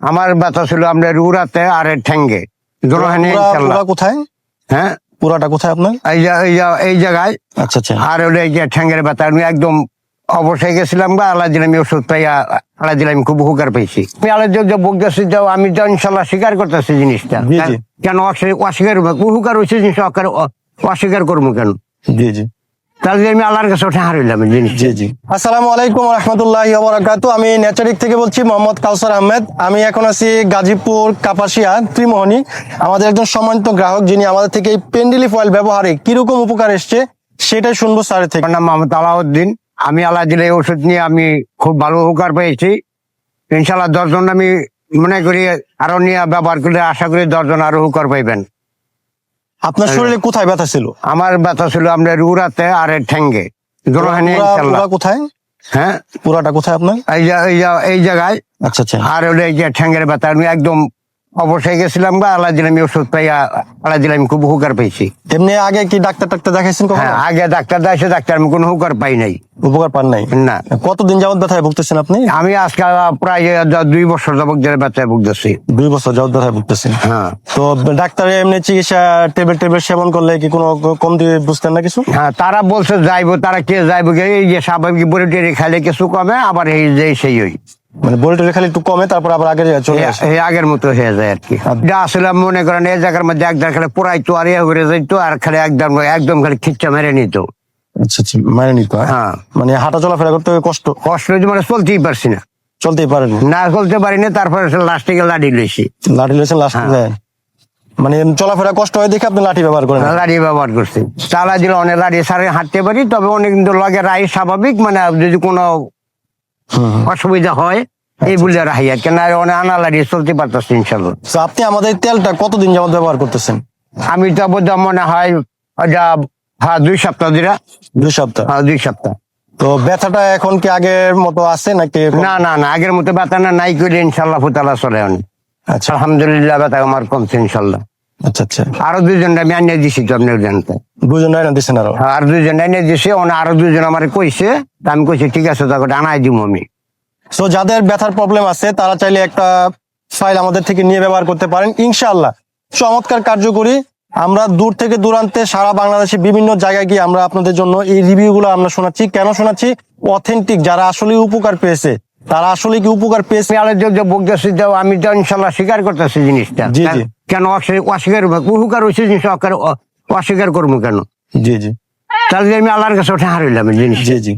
আমার ব্যথা ছিল আপনার উড়াতে আর ঠ্যাঙ্গে জোড়াহানি পুরা কোথায়? হ্যাঁ, পুরাটা কোথায় আপনার? এই জায়গায়। আচ্ছা আচ্ছা। আর হলো এই যে ঠ্যাঙ্গের ব্যথা আমি একদম অবশ্যই গেছিলাম বা আল্লাহ দিলে আমি ওষুধ পাইয়া আল্লাহ দিলে আমি খুব উপকার পেয়েছি। আমি আল্লাহ যে বলতেছি যে আমি তো ইনশাল্লাহ স্বীকার করতেছি জিনিসটা। জি, জি। কেন অস্বীকার উপকার হয়েছে জিনিস অস্বীকার করবো কেন? জি জি। তাহলে আমি আল্লাহর কাছে ওঠে হারাইলাম জিনিস। জি জি। আসসালামু আলাইকুম রহমতুল্লাহি ওয়া বারাকাতুহু। আমি নেচারিক থেকে বলছি, মোহাম্মদ কাউসার আহমেদ। আমি এখন আছি গাজীপুর কাপাসিয়া ত্রিমোহনী। আমাদের একজন সম্মানিত গ্রাহক যিনি আমাদের থেকে এই পেন রিলিফ অয়েল ব্যবহারে কিরকম উপকার এসছে সেটাই শুনবো স্যারের থেকে। আমার নাম মোহাম্মদ আলাউদ্দিন। আমি আল্লাহ দিলে এই ওষুধ নিয়ে আমি খুব ভালো উপকার পেয়েছি। ইনশাল্লাহ 10 জন আমি মনে করি আরো নিয়ে ব্যবহার করলে আশা করি 10 জন আরো উপকার পাইবেন। আপনার শরীরে কোথায় ব্যথা ছিল? আমার ব্যথা ছিল আপনার উড়াতে আর ঠ্যাঙ্গে জোড়াহানি। পুরা কোথায়? হ্যাঁ, পুরাটা কোথায় আপনার? এই জায়গায়। আচ্ছা আচ্ছা। আর হলো এই যে ঠ্যাঙ্গের ব্যথা আমি একদম অবশ্যই গেছিলাম বা আল্লাহ দিলে আমি ওষুধ পাইয়া আল্লাহ দিলে আমি খুব উপকার পেয়েছি। এমনি আগে কি ডাক্তার দেখাইছেন কখনো? হ্যাঁ, আগে ডাক্তার দেখাইছে, ডাক্তার আমি কোনো উপকার পাই নাই। উপকার পান নাই? না। কতদিন যাবত ব্যথায় ভুগতেছেন আপনি? আমি আজকে প্রায় 2 বছর যাবত ব্যথায় ভুগতেছি। 2 বছর যাবত ব্যথায় ভুগতেছেন। হ্যাঁ। তো ডাক্তারে এমনি চিকিৎসা টেবলেট সেবন করলে কি কোনো কমতি বুঝতেন না কিছু? হ্যাঁ, তারা বলছে যাইবো, তারা কে যাইবো, এই যে স্বাভাবিক বড়ি টেরি খাইলে কিছু কমে, আবার এই যে সেই ওই মানে বড়িটা খালি একটু কমে, তারপর আবার আগে চলে আসে। এই আগের মতো হয়ে যায় আর কি। যা আসলে মনে করেন এই জায়গার মধ্যে একদম খালি পুরাইতো আর ঘুরে যাইতো আর খালি একদম খালি খিচ্চা মেরে নিত। আচ্ছা আচ্ছা, মানে নিত। হ্যাঁ, মানে হাঁটা চলাফেরা করতে কষ্ট হয়েছে, মানে চলতেই পারছি না, চলতেই পারেন না চলতে পারিনি। তারপরে লাস্টে গিয়ে লাঠি লইছি। লাঠি লেছেন লাস্ট যায়, মানে চলাফেরা কষ্ট হয় দেখে আপনি লাঠি ব্যবহার করেন? লাঠি ব্যবহার করছি। চালা দিলে অনেক লাঠি সারে হাঁটতে পারি, তবে অনেক কিন্তু লগে রাই স্বাভাবিক, মানে যদি কোনো অসুবিধা হয় এই বলে রাহি আর কেন অনেক আনা লাঠি চলতে পারতেছি ইনশাল্লাহ। তো আপনি আমাদের তেলটা কতদিন যাবত ব্যবহার করতেছেন? আমি তো বোধহয় মনে হয় হ্যাঁ 2 সপ্তাহ ধরে। 2 সপ্তাহ? হ্যাঁ, 2 সপ্তাহ। তো ব্যথাটা এখন কি আগের মতো আছে নাকি? না না না, আগের মতো ব্যথা না, নাই করে ইনশাল্লাহ ফুতালা চলে অনেক। আচ্ছা, আলহামদুলিল্লাহ ব্যথা আমার কমছে ইনশাল্লাহ। আচ্ছা আচ্ছা। আরো 2 জন আমি আনিয়ে দিছি তো আপনার জানতে। 2 জন না দিচ্ছেন আরো? আর 2 জন আনিয়ে দিছি, আরো 2 জন আমার কইছে, তা আমি কইছি ঠিক আছে তাকে আনাই দিব আমি। সো যাদের ব্যথার প্রবলেম আছে তারা চাইলে একটা ফাইল আমাদের থেকে নিয়ে ব্যবহার করতে পারেন ইনশাআল্লাহ। চমৎকার কার্যকরী। আমরা দূর থেকে দূরান্তে সারা বাংলাদেশে বিভিন্ন জায়গায় গিয়ে আমরা আপনাদের জন্য এই রিভিউগুলো আমরা শোনাচ্ছি। কেন শোনাচ্ছি? অথেন্টিক যারা আসলে উপকার পেয়েছে, তারা আসলে কি উপকার পেয়েছে। বলতেছি আমি তো ইনশাল্লাহ স্বীকার করতেছি জিনিসটা। জি জি। কেন অস্বীকার উপকার হয়েছে জিনিস অস্বীকার করবো কেন? জি জি। তাহলে আমি আল্লাহর কাছে ওঠে হারাইলাম জিনিস। জি জি।